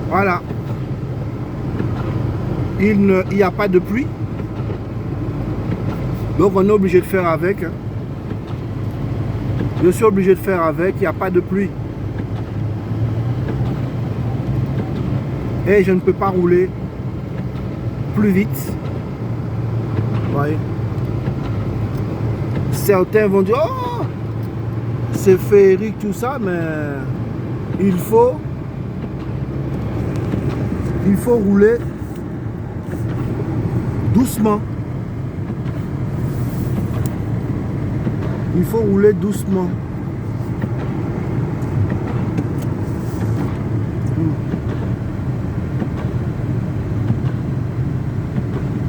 Voilà. Il n'y a pas de pluie. Donc on est obligé de faire avec. Je suis obligé de faire avec. Il n'y a pas de pluie. Et je ne peux pas rouler plus vite. Vous voyez. Certains vont dire, oh, c'est féerique tout ça, mais il faut rouler doucement. Il faut rouler doucement.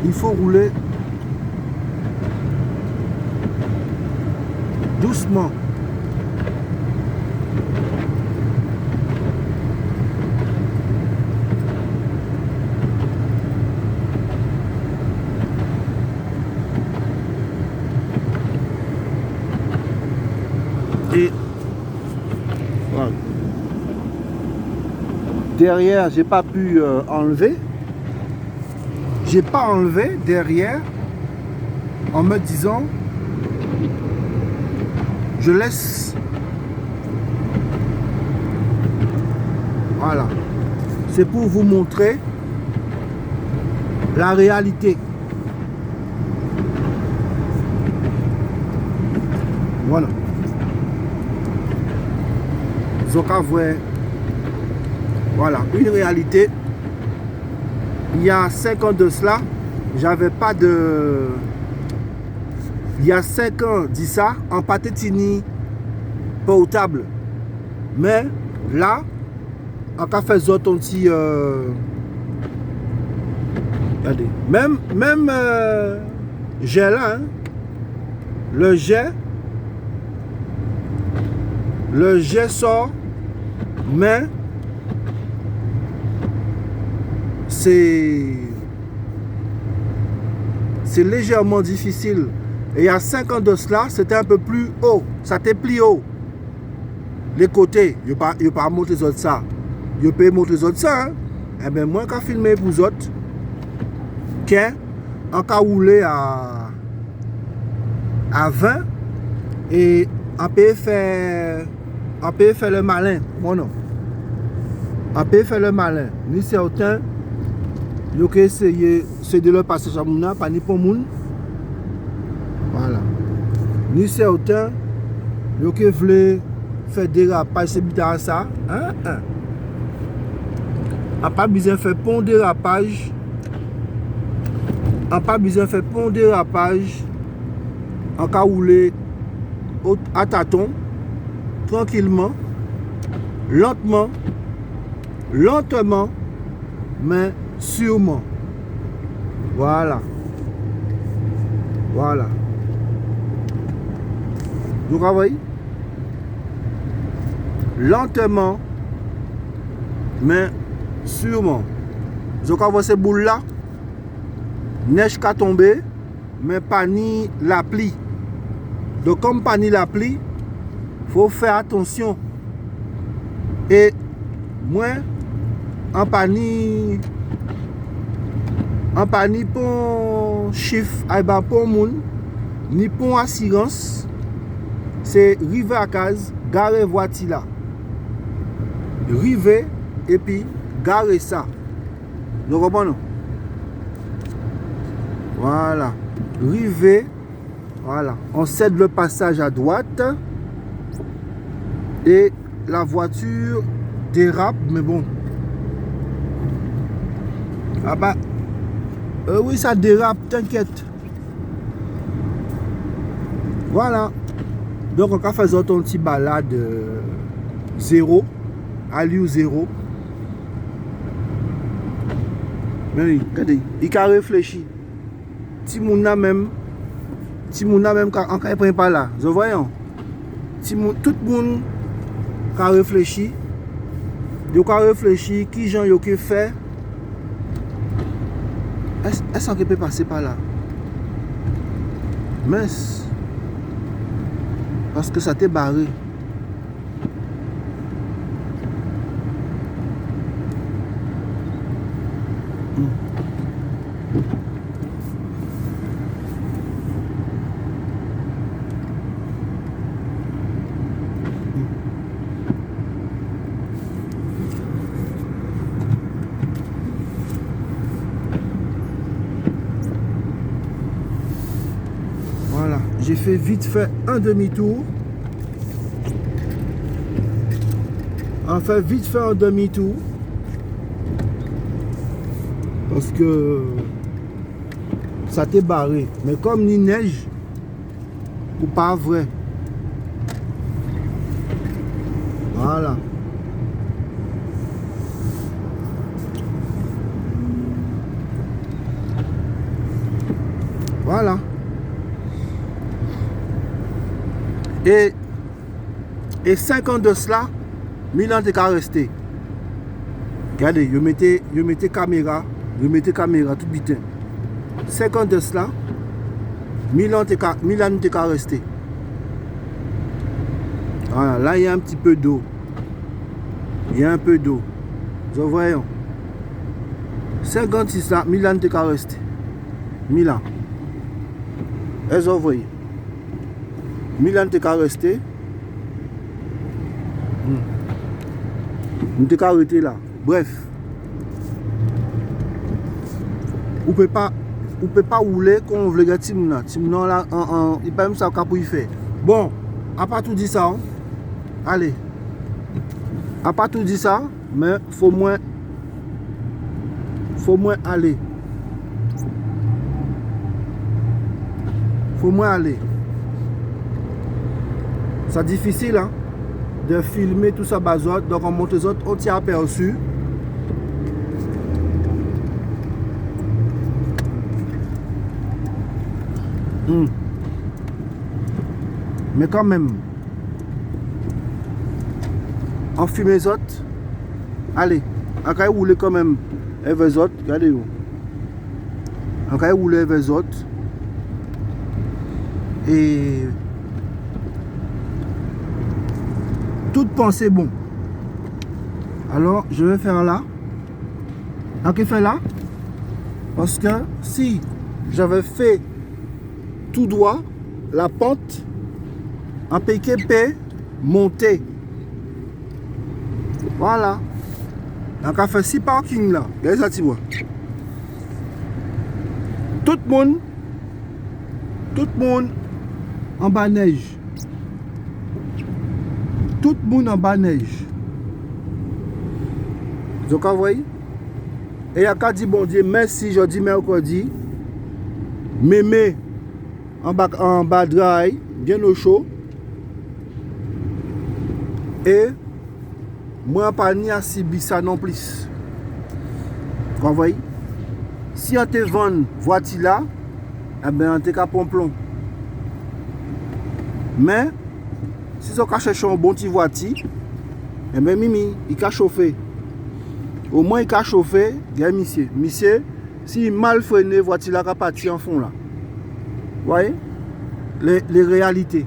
Il faut rouler doucement. Et voilà. Derrière, j'ai pas pu enlever. J'ai pas enlevé derrière en me disant je laisse. Voilà. C'est pour vous montrer la réalité. Voilà. Zoka voit. Voilà, une réalité. Il y a 5 ans de cela, j'avais pas de... Il y a 5 ans, dit ça, en patetini portable. Mais là, en café zot, on dit... regardez, même jet là, hein, le jet sort, mais c'est légèrement difficile. Et il y a 5 ans de cela, c'était un peu plus haut. Ça était plus haut. Les côtés, je ne pas montrer les autres ça. Je peux montrer les autres ça. Hein? Eh bien, moi, quand je filme pour les autres, en cas rouler à 20, et on peut faire le malin. Bon, non. On peut faire le malin. Ni certains, ils ont essayé de leur passer à mon pas ni pour moun. Voilà. Ni certains, ils ont voulu faire dérapage, c'est bien ça. On pas besoin de faire pont dérapage. On pas besoin de faire pont dérapage. En cas rouler à tâtons, tranquillement, lentement, mais sûrement. Voilà. Voilà. Vous voyez? Lentement, mais sûrement. Vous voyez ces boules là? Neige qui tomber, mais pas ni la pluie. Donc comme pas ni la pluie, il faut faire attention. Et moi, en panier pour chiffre, pour moun, ni pour assurance, c'est river à case, garer voiture là. River et puis garer ça. Vous comprenez? Voilà. River. Voilà. On cède le passage à droite. Et la voiture dérape, mais bon. Ah bah. Oui, ça dérape, t'inquiète. Voilà. Donc, on va faire un petit balade 0. Allure 0. Mais oui, regardez, il a réfléchi. Si mon a même quand il prend pas là, vous voyez, tout le monde a réfléchi, il a réfléchi, qui gens il fait, est-ce qu'il peut passer par là? Mince, parce que ça t'est barré. Voilà, j'ai fait vite fait un demi-tour. On fait vite fait un demi-tour. Parce que ça t'est barré. Mais comme il neige, ou pas vrai. Voilà. Voilà. Et 5 ans de cela, Milan t'es qu'à rester. Regardez, je mettais caméra tout bitin. 5 ans de cela, Milan t'es qu'à rester. Voilà, là il y a un petit peu d'eau. Il y a un peu d'eau. Vous voyez. 56 là, Milan t'es qu'à rester. Milan. Vous voyez. Milan t'es qu'à rester. Nous t'es qu'à arrêter là. Bref. Ou peut pas rouler quand on veut le Timna. Timna là, il pas même ça qu'à pour y faire. Bon, à part tout dit ça, hein? Allez. À part tout dit ça, mais faut moins aller. Faut moins aller. C'est difficile, hein, de filmer tout ça bazot. Donc on monte les autres, on tient aperçu. Mais quand même, on filme les autres. Allez, on va rouler quand même avec les autres. Regardez-vous. On va rouler avec les autres. Et toute pensée bon. Alors, je vais faire là. Ok, fait là. Parce que si j'avais fait tout droit, la pente en PKP monter. Voilà. Donc, on fait 6 parkings là. Regardez ça, tu vois. Tout le monde en bas neige. Tout le monde en bas neige. Donc, vous voyez? Et il y a qu'à dire, bon Dieu, merci, jeudi, mercredi. Mémé en bas dry, bien au chaud. Et moi, pas ni à ça non plus. Vous voyez? Si on te vend voiture là, eh bien, on te qu'à plomb. Mais, si on cherche un bon petit voiture, eh bien, Mimi, il a chauffé. Au moins, il a chauffé, il y a monsieur. Monsieur, si mal freiné, voiture là, il a parti en fond là. Vous voyez? Les réalités.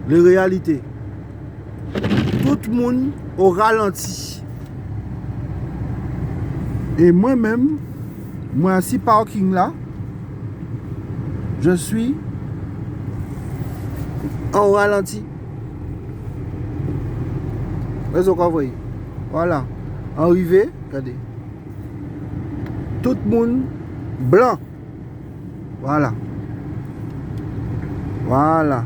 Les réalités. Tout le monde au ralenti. Et moi-même, moi, si parking là, je suis en ralenti. Vous voyez? Voilà. Arrivé, regardez. Tout le monde blanc. Voilà. Voilà.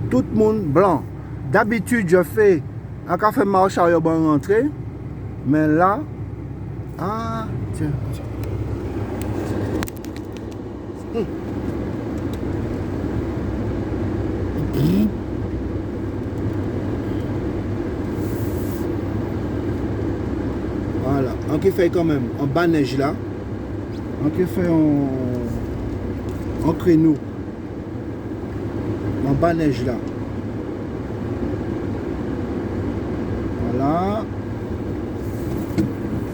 Tout le monde blanc. D'habitude, je fais un café marche arrière pour rentrer. Mais là, ah, tiens. Voilà, on peut faire quand même en bas neige là. On peut faire en créneau. En bas neige là. Voilà.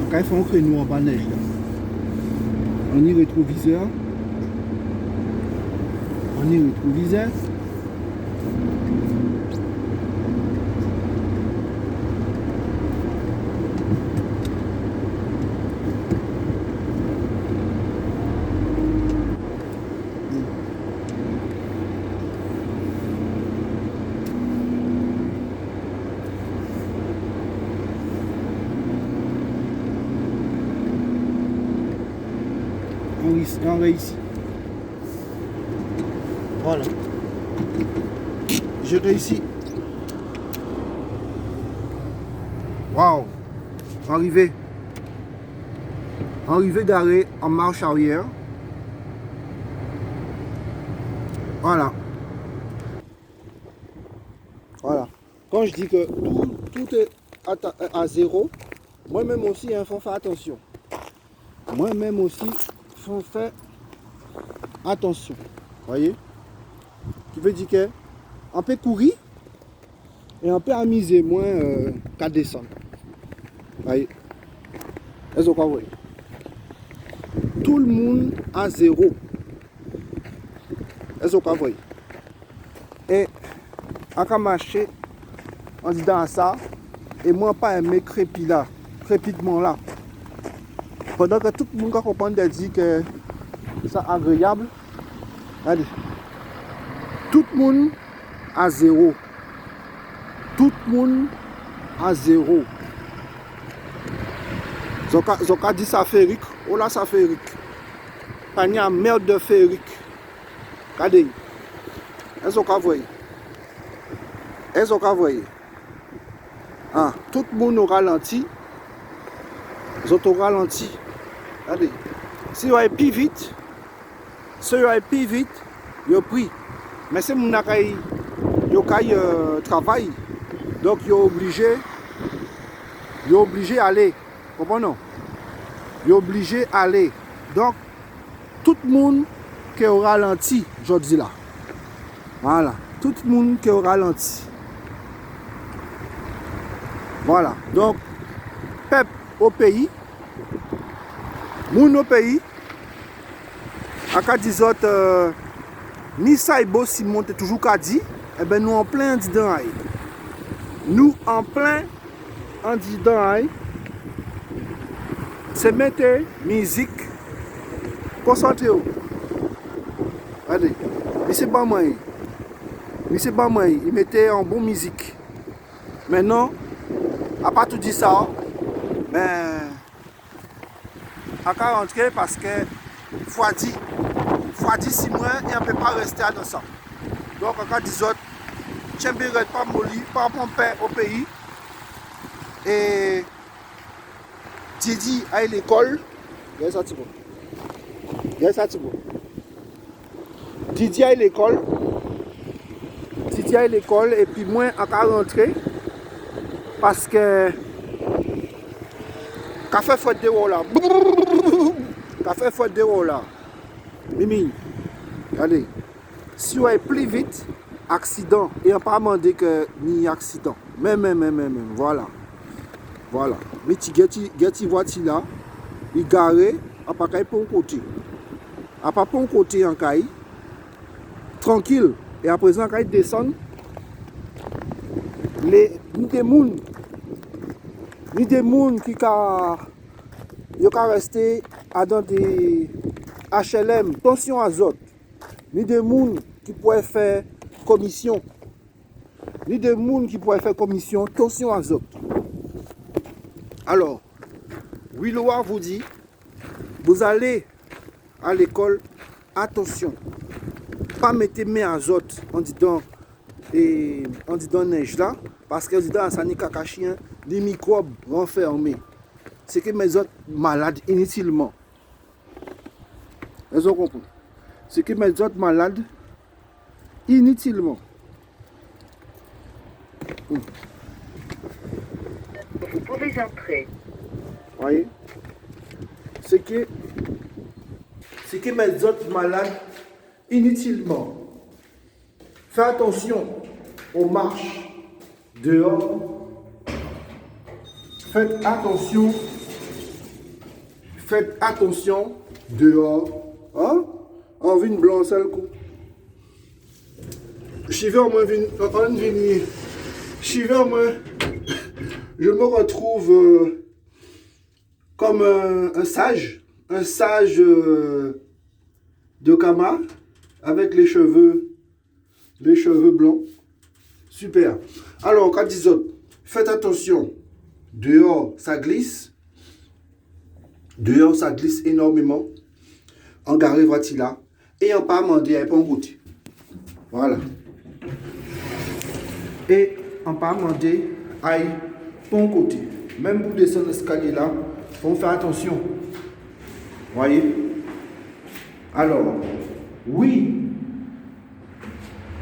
On peut faire un créneau en bas neige là. On y rétroviseur. On y rétroviseur. on réussit. Voilà. J'ai réussi. Waouh. Arrivé garé en marche arrière. Voilà. Voilà. Quand je dis que tout est à zéro, moi-même aussi, il faut faire attention. Moi-même aussi, il faut faire attention. Voyez? Qui veut dire que on peut courir et on peut amuser moins qu'à descendre. Voyez? Est-ce que vous voyez? Tout le monde à zéro. Est-ce que vous voyez? Et on marcher en disant ça, et moi pas aimer crépitement là. Pendant que tout le monde comprend de dire que c'est agréable. Allez. Tout le monde à zéro. Tout le monde à zéro. Zoka dit ça féerique. Oh là ça féerique. Pas de merde de féerique. Regardez. Est-ce que vous voyez? Est-ce que vous voyez? Ah, tout le monde au ralenti. Vous êtes au ralenti. Regardez. Si vous allez plus vite, vous pris. Mais si vous avez travail, donc vous êtes obligé d'aller. Comprenez? Vous êtes obligé d'aller. Donc, tout le monde qui est au ralenti, je dis là. Voilà. Tout le monde qui est au ralenti. Voilà. Donc, peuple au pays, moun au pays, à cas des autres, ni ça et beau si monte toujours qu'à dit, eh ben nous en plein dedans. Nous en plein en dedans. C'est mettre musique, concentrez-vous. Allez, c'est pas moi. Il mettait en bonne musique. Maintenant, à part tout dit ça, mais à 40 parce que fois 10 6 mois et on ne peut pas rester dans ça. Donc, à 10 autres, je ne peux pas mollir, pas mon père au pays. Et Didi à l'école. Didi à l'école. Et puis moi, à 40 parce que café faute de haut là. Café faute de haut là. Mimi, allez. Si on est plus vite, accident. Et on pas demandé que ni accident. Même. Voilà. Voilà. Mais tu get voiture là, il garé, à pas pour un côté. À pas pour un côté en caille. Tranquille. Et à présent, quand il descend, ni des mouns qui ka rester dans des HLM, tension azote, ni des mouns qui pourraient faire commission, tension azote. Alors, Willowa vous dit, vous allez à l'école, attention, pas mettre mes azote en disant neige là, parce que dans ça ni caca-chien, des microbes renfermés. C'est que mes autres malades inutilement. Vous comprenez? C'est que mes autres malades inutilement. Vous pouvez entrer. Voyez? C'est que mes autres malades inutilement. Faites attention aux marches dehors. Faites attention dehors. Hein? On vient blanc seul coup. Je me retrouve comme un sage de Kama avec les cheveux blancs. Super. Alors, quand ils autres, faites attention. Dehors, ça glisse. Dehors, ça glisse énormément. en garé voiture là, et en pas demander un bon côté. Voilà. Et en pas demander à bon côté. Même pour descendre l'escalier là, il faut faire attention. Voyez? Alors, oui,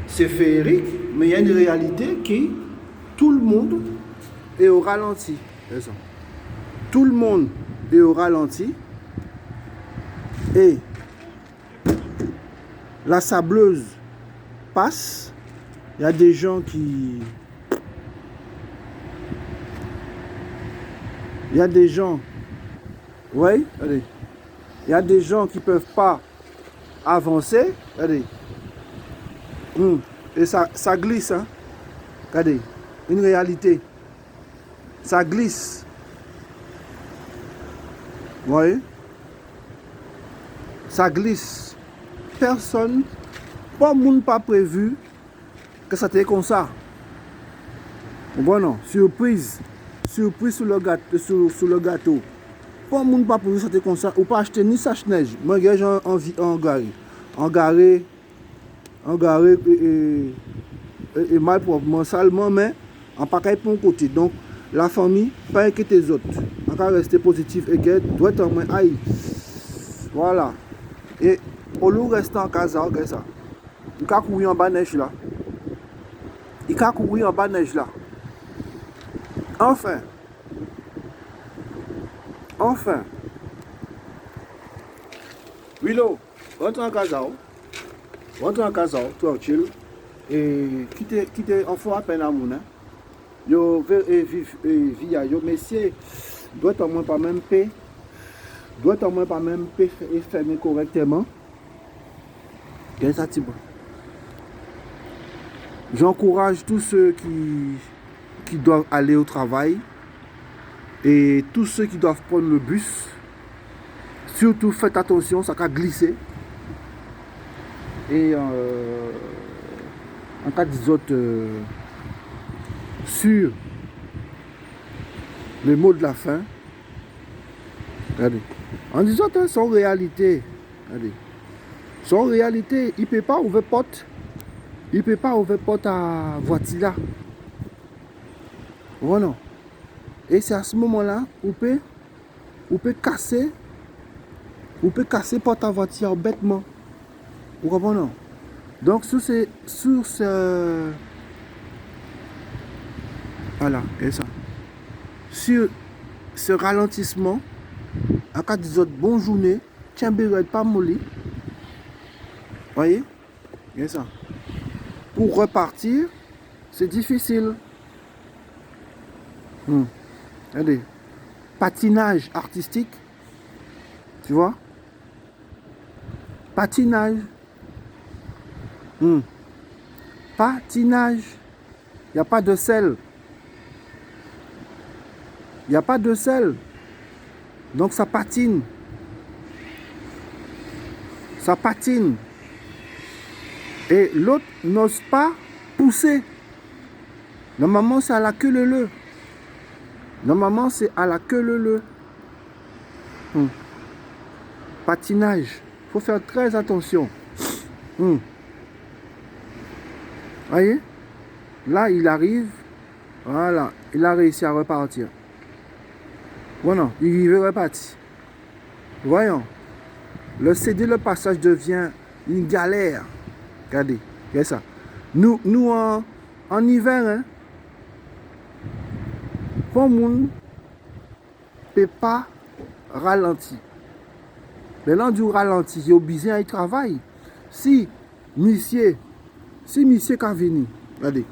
c'est féerique, mais il y a une réalité qui, tout le monde est au ralenti. C'est ça. Tout le monde est au ralenti. Et la sableuse passe. Il y a des gens qui... Il y a des gens... Oui, allez. Il y a des gens qui ne peuvent pas avancer. Allez. Et ça glisse. Hein? Regardez. Une réalité. Ça glisse. Vous voyez? Ça glisse. Personne, pas monde pas prévu que ça était comme ça. Bon non, surprise sur le gâteau, sur le gâteau. Pas monde pas prévu que ça était comme ça. Ou pas acheter ni sache neige. Moi j'ai envie en garer et mal proprement salement mais en paquet pour un côté. Donc la famille, pas inquiéter les autres. On va rester positif et que doit être en moins aïe. Voilà. Et au lieu de rester en casa, regarde ça. Il peut courir en bas neige là. Il peut courir en bas neige là. Enfin. Willow, rentre en casa. Rentre en casa, tranquille. Et quitte en fort à peine à mon. Yo via yo messieurs doit au moins pas même paix. Doit au moins pas même paix et fermer correctement. Qu'est-ce que ça bon? J'encourage tous ceux qui doivent aller au travail et tous ceux qui doivent prendre le bus. Surtout faites attention, ça va glisser. Et en cas d'autres sur les mots de la fin. Regardez. En disant son réalité. Regardez. Son réalité, il ne peut pas ouvrir porte. Il ne peut pas ouvrir porte à voiture là. Voilà. Et c'est à ce moment-là où peut casser porte à voiture bêtement. Vous comprenez? Donc sur ce voilà, et ça. Sur ce ralentissement, en cas des autres bonne journée, tiens béret pas molly. Voyez? Et ça. Pour repartir, c'est difficile. Regardez. Patinage artistique. Tu vois? Patinage. Patinage. Il n'y a pas de sel. Il n'y a pas de sel. Donc ça patine. Ça patine. Et l'autre n'ose pas pousser. Normalement, c'est à la queue leu. Normalement, c'est à la queue leu. Patinage. Il faut faire très attention. Voyez? Là, il arrive. Voilà. Il a réussi à repartir. Voilà. Il veut repartir. Voyons. Le céder le passage devient une galère. Regardez. Regardez ça. Nous en hiver, hein, pour le monde ne peut pas ralentir. Mais là, du ralenti, il est obligé à y travailler. Si monsieur est venu, regardez,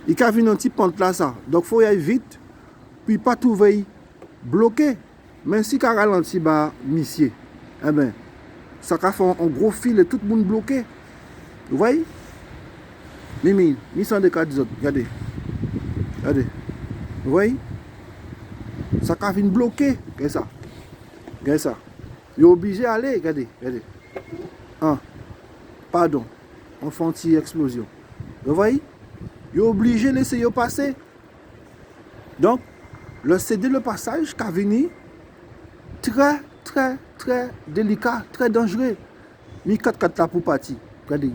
il est venu un petit pente là, ça. Donc, il faut y aller vite, puis pas tout veiller bloqué. Mais si il ralenti, bah, monsieur, eh ben, ça va faire un gros fil et tout le monde bloqué. Vous voyez? Mimi, ils sont des cas des autres. Regardez. Regardez. Vous voyez? Ça va venir bloqué. Regardez ça. Regardez ça. Il est obligé d'aller. Regardez. Regardez. Pardon. On fait une petite explosion. Vous voyez? Il est obligé de laisser passer. Donc, le céder le passage qui a venu très, très, très délicat, très dangereux. Mi 4x4 là pour partir. Regardez. Vous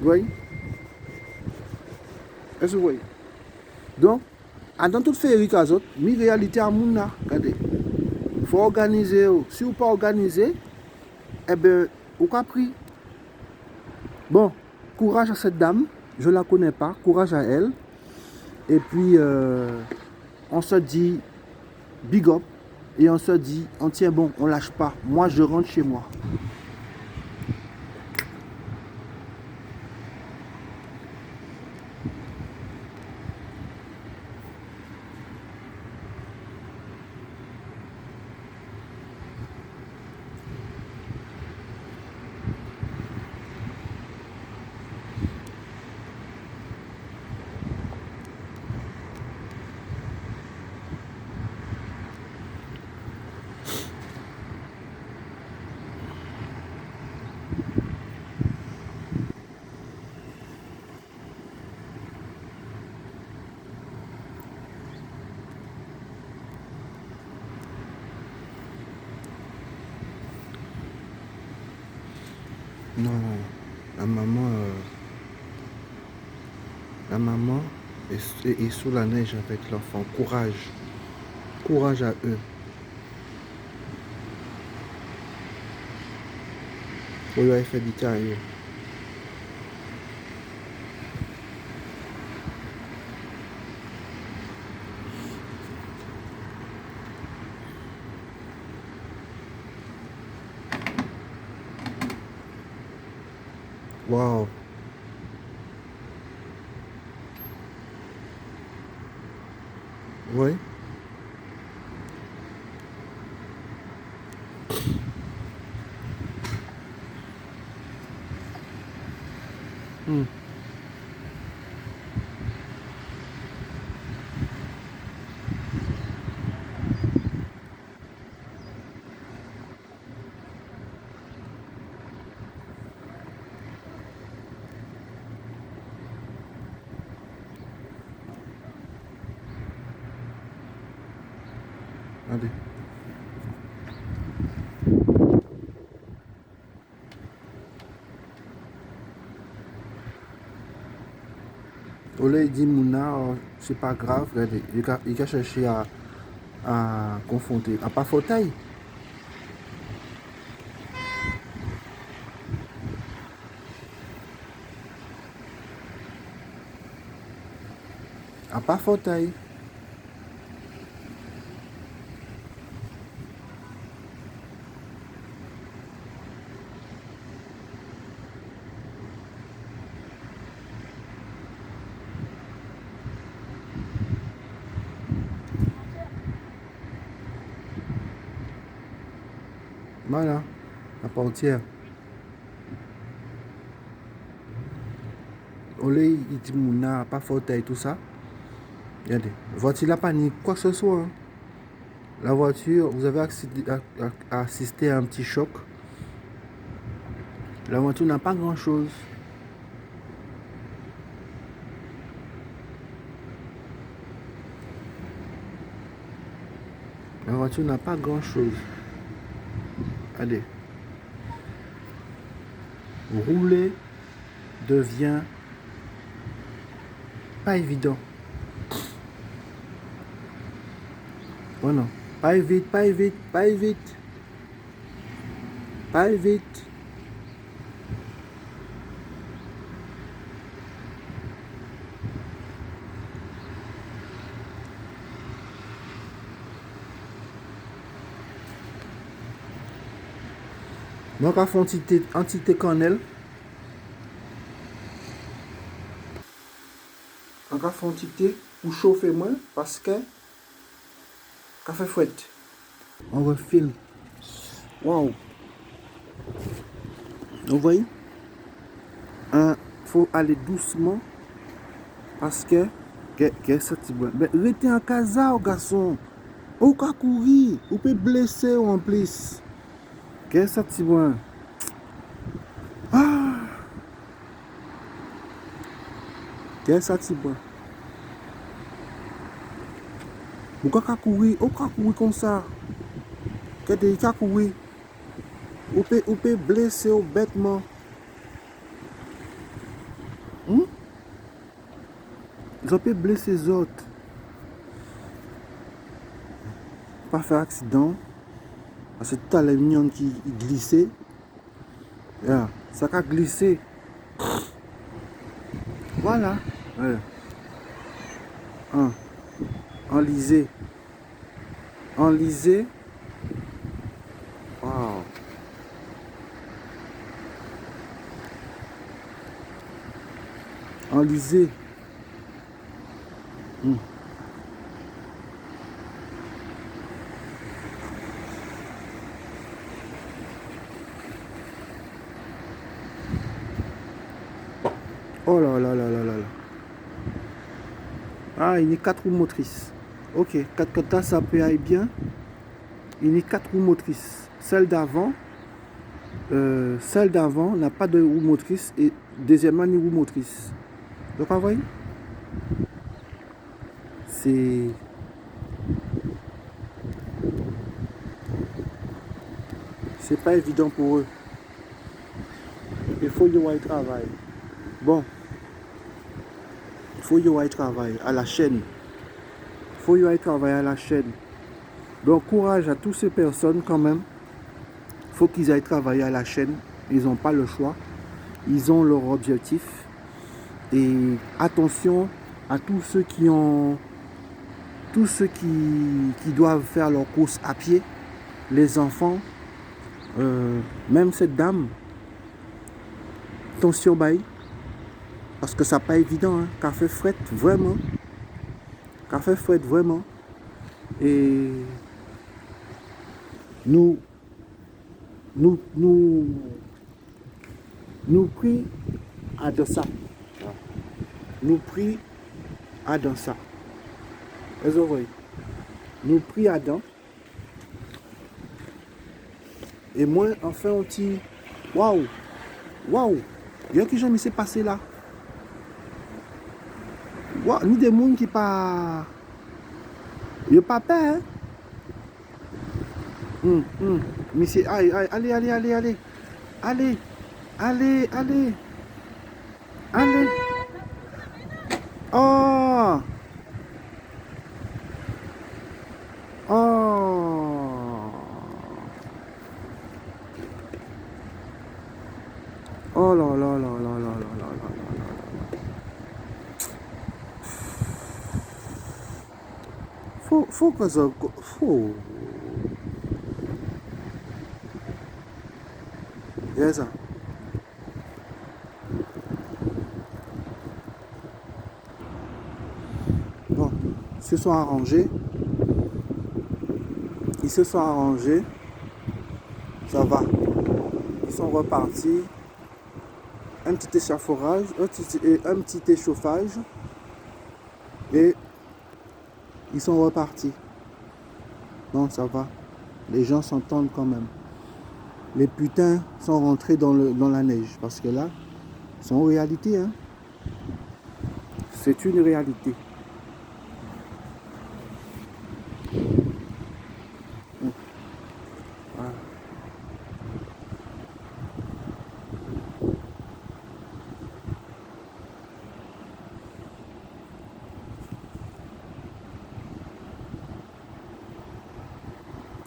voyez? Est-ce que vous voyez? Donc, dans toute féerie, mi réalité à moun là. Regardez. Il faut organiser. Si vous pas organisé, eh bien, vous avez pris. Bon, courage à cette dame. Je ne la connais pas. Courage à elle. Et puis, on se dit big up. Et on se dit, on tient bon, on lâche pas. Moi, je rentre chez moi. Non, la maman est sous la neige avec l'enfant. Courage. Courage à eux. Faut lui faire du temps. Wow. Oui. Hmm. Allez. Olé dit Mouna, c'est pas grave, regardez, il a cherché à confronter. À pas fauteuil. À pas fauteuil. Voilà, la portière. Olé, il dit Mouna, pas fauteuil, tout ça. Regardez, voiture la panique, quoi que ce soit. Hein. La voiture, vous avez assisté à un petit choc. La voiture n'a pas grand-chose. La voiture n'a pas grand-chose. Allez. Rouler devient pas évident. Oh non. Pas vite, pas vite, pas vite. Pas vite. Donc, à fond entité cannelle. Donc, à fond entité pour chauffer moins parce que café fouette. On refilme. Wow. Vous voyez? Il faut aller doucement parce que ça petit bon. Mais restez en casa, garçon. Ou ka courir, ou peut blesser en plus. Qu'est-ce que ça bon? Ah! Qu'est-ce que ça bon? Ou ka courir, ou ka courir comme ça. Que délicat courir. Ou peut blesser au bêtement. Ils peut blesser les autres. Pas faire accident. Parce que tout à l'heure, il y a qui glissait. Yeah. Ça a glissé. Voilà. Ouais. Enlisé. Enlisé. Wow. Enlisé. Oh là là là là là là. Ah, il y a 4 roues motrices. Ok, 4 quotas, ça peut aller bien. Il y a 4 roues motrices. Celle d'avant n'a pas de roue motrice et deuxièmement, une roue motrice. Donc, vous voyez, c'est pas évident pour eux. Il faut y avoir travail. Bon, il faut y avoir travail à la chaîne. Il faut y avoir travail à la chaîne. Donc, courage à toutes ces personnes quand même. Il faut qu'ils aillent travailler à la chaîne. Ils n'ont pas le choix. Ils ont leur objectif. Et attention à tous ceux qui doivent faire leur course à pied. Les enfants. Même cette dame. Attention, bye. Parce que ça n'est pas évident. Hein. Café fret, vraiment. Café fret, vraiment. Et nous pris à de ça. Nous pris à dans ça. Vous voyez. Nous pris à dans. Et moi, enfin, on dit, waouh, waouh, il y a qui jamais s'est passé là. Wow, ni des gens qui pas. Il n'y a pas peur. Hein? Mais c'est. Allez. Allez. Oh. Oh. Oh là là là là là là là là. Faut que ça. Faut. C'est ça. Bon, ils se sont arrangés. Ça va. Ils sont repartis. Un petit échafaudage, un petit échauffage. Et ils sont repartis. Non, ça va. Les gens s'entendent quand même. Les putains sont rentrés dans la neige. Parce que là, c'est en réalité. Hein. C'est une réalité. Voilà.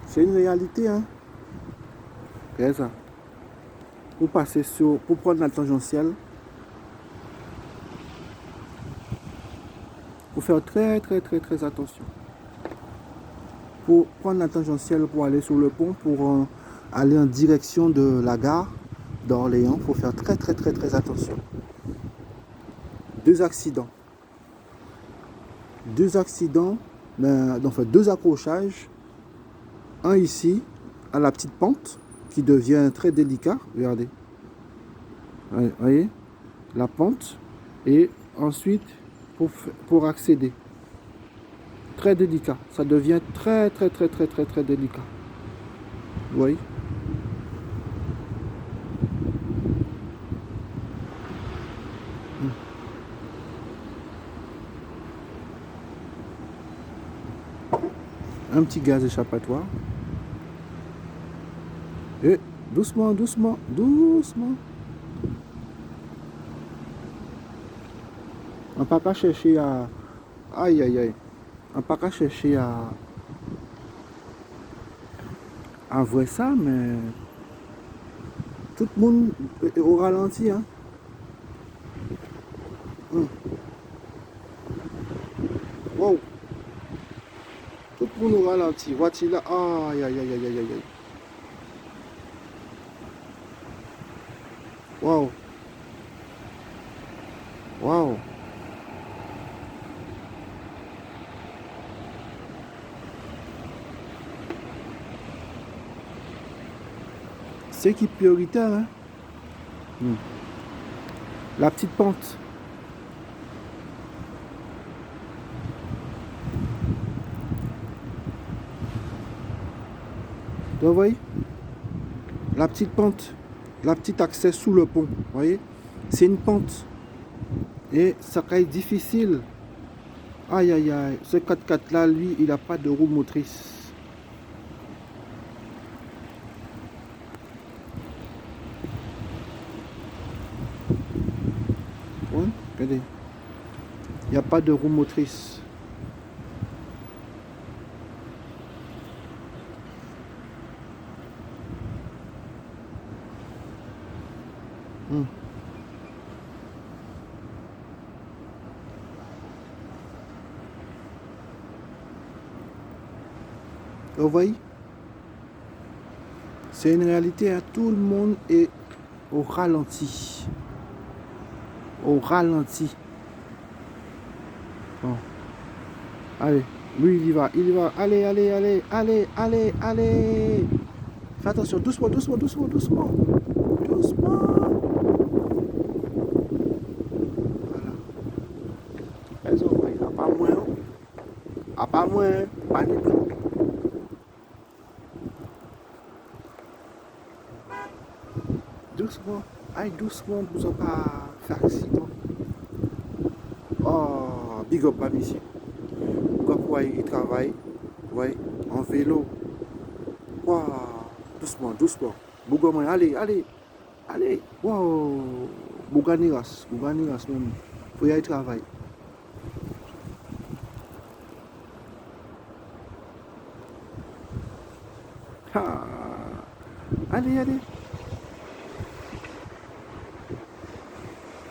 C'est une réalité. Hein. C'est ça. Pour prendre la tangentielle, il faut faire très attention. Pour prendre la tangentielle pour aller sur le pont, pour aller en direction de la gare d'Orléans, il faut faire très attention. 2 accidents. 2 accidents, enfin 2 accrochages. Un ici, à la petite pente, qui devient très délicat. Regardez. Vous voyez, la pente. Et ensuite, pour accéder. Très délicat. Ça devient très délicat. Vous voyez? Un petit gaz échappatoire. Doucement, doucement, doucement. On n'a pas chercher à... Aïe, aïe, aïe. On n'a pas chercher à voir ça, mais... Tout le monde est au ralenti, hein. Wow. Tout le monde au ralenti. Voici là. Aïe, aïe, aïe, aïe, aïe, aïe. Wow. Wow. C'est qui est prioritaire, hein. La petite pente. Vous voyez? La petite pente. La petite accès sous le pont. Vous voyez? C'est une pente. Et ça va être difficile. Aïe, aïe, aïe. Ce 4x4 là, lui, il n'a pas de roue motrice. Ouais, regardez. Il n'y a pas de roue motrice. Vous voyez? C'est une réalité, hein. Tout le monde est au ralenti. Au ralenti. Bon. Allez, lui il y va, il y va. Allez, allez, allez, allez, allez, allez. Fais attention, doucement, doucement, doucement, doucement. Doucement. Voilà. Elles ont envoyé. À part moi, à part moi, pas du tout. Doucement. Aïe, doucement, nous allons pas faire accident. Oh, big up, pas ici. Pourquoi il travaille, ouais, en vélo. Wow. Doucement, doucement. Bougoman, allez, allez, allez. Wow. Bouganiras même. Faut y aller travailler. Ah. Allez, allez.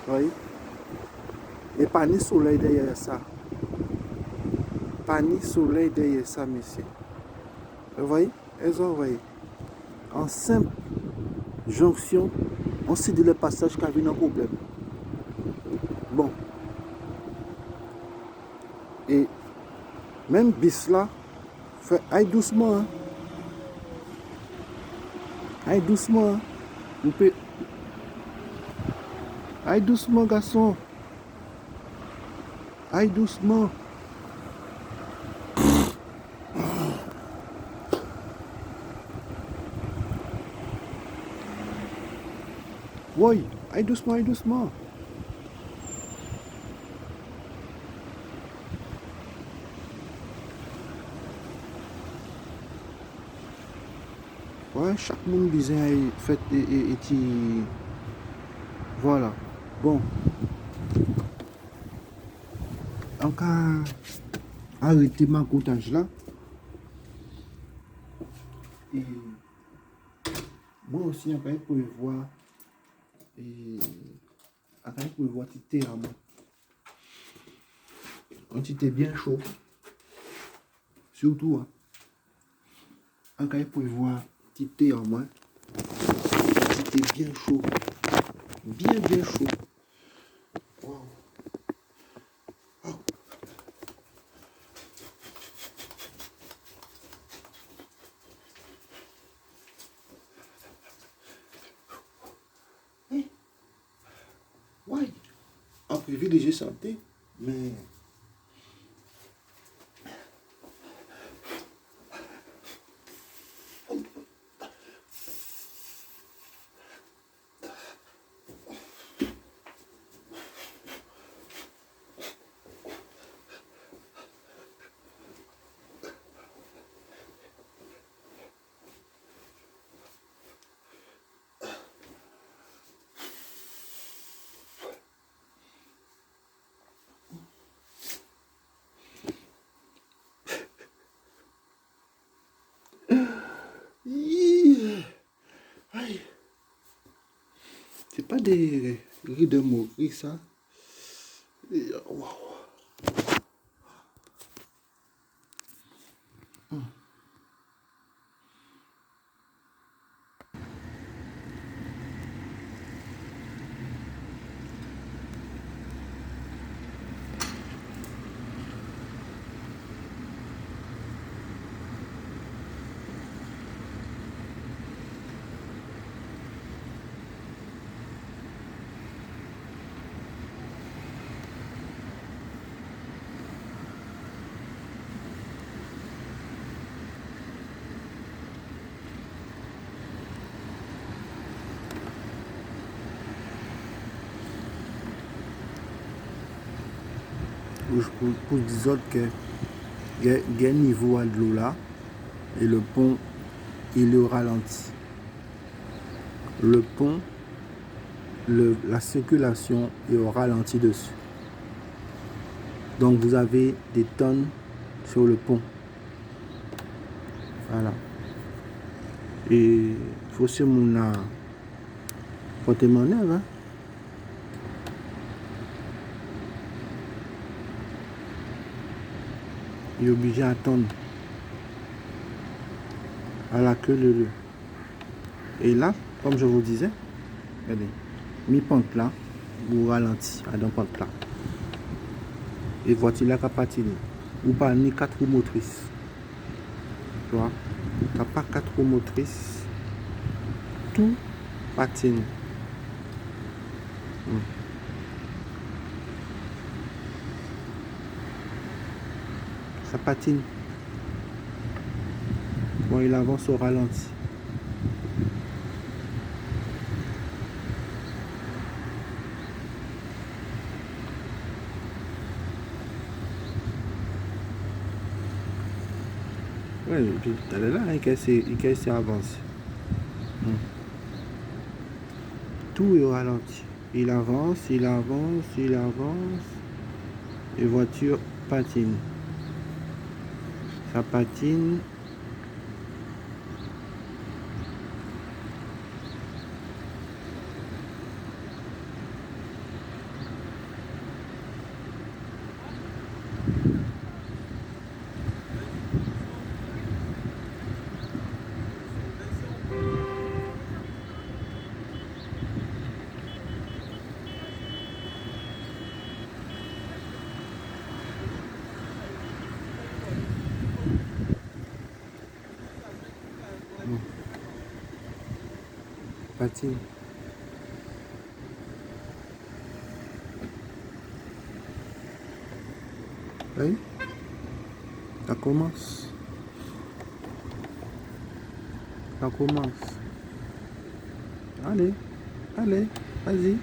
Oui. Et pas ni soleil derrière ça. Pas ni soleil derrière ça, monsieur. Vous voyez? Elles ont envoyé. En simple jonction, on sait de le passage qui a vu un problème. Bon. Et même bis là, fait aille doucement. Hein. Aille doucement. Hein. Vous pouvez... Aille doucement, garçon. Aille doucement. Oui, aille doucement, aille doucement. Ouais, chaque monde disait fait et voilà. Bon. En cas arrêter ma comptage là. Et moi aussi, après, pour voir. Et après, pour voir petit à moi. Quand il était bien chaud. Surtout, hein. En cas pour voir petit thé en moi. C'était bien chaud. Bien, bien chaud. Wow. Oh. Hey. Ouais. En privilégié santé, mais C'est pas des riz de moquerie, ça. Wow. Pour dire autres que il y a un niveau à de l'eau là et le pont il est au ralenti. Le pont, la circulation est au ralenti dessus. Donc vous avez des tonnes sur le pont. Voilà. Et il faut se mon porter mon œuvre. Hein? Il est obligé d'attendre à la queue de l'eau. Et là, comme je vous disais, regardez, mi-pente là, vous ralentissez à dans pente là. Et voiture là qui patine. Ou pas ni 4 roues motrices. Tu vois, tu n'as pas 4 roues motrices. Tout patine. Ça patine. Bon, il avance au ralenti. Oui, elle est là, il casse avance. Tout est au ralenti. Il avance, il avance, il avance. Et voiture patine. Ça patine. Patine. Oui, ça commence. Ça commence. Allez, allez, vas-y.